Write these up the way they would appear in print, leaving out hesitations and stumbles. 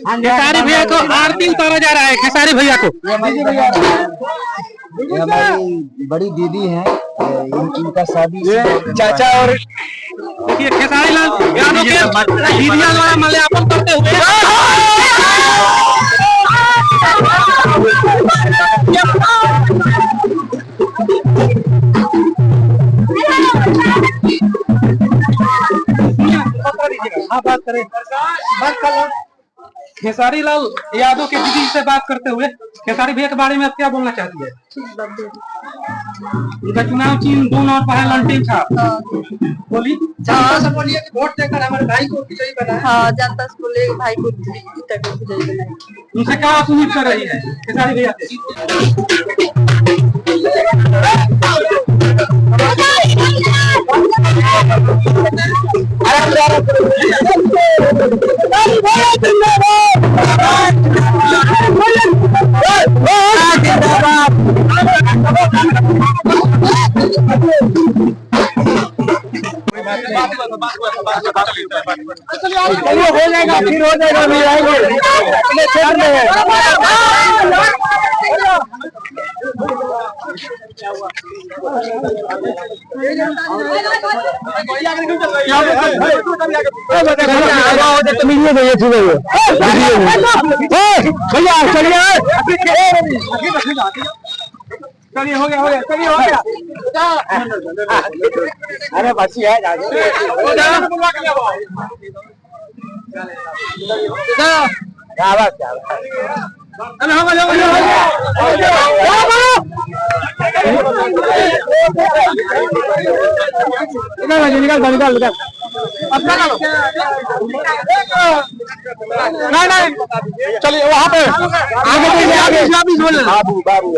खेसारी भैया को आरती उतारा जा रहा है। खेसारी भैया को ये हमारी बड़ी दीदी है, इनका शादी चाचा और देखिए खेसारी लाल यादव के दीदिया द्वारा मल्यार्पण करते हुए बात करें खेसारी लाल यादव के दीदी से बात करते हुए खेसारी भैया के बारे में आप क्या बोलना चाहती है? उनका चुनाव चिन्ह 2 और पहला अंतिम था। बोली जनता से बोलिए कि वोट देकर हमारे भाई को विजयी बनाए। हाँ, जनता से बोलिए भाई को विजयी बनाए। उनसे क्या उम्मीद कर रही है खेसारी भैया से? हो जाएगा, फिर हो जाएगा, अपने क्षेत्र में है। चलिए हो गया चलिए हो गया। अरे बची है निकाल नहीं चलिए वहाँ पे आगे बोले बाबू बाबू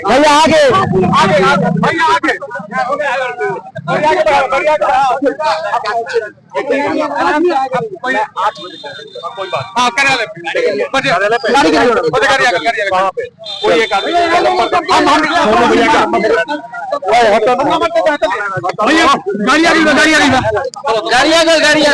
भैया आगे गाड़िया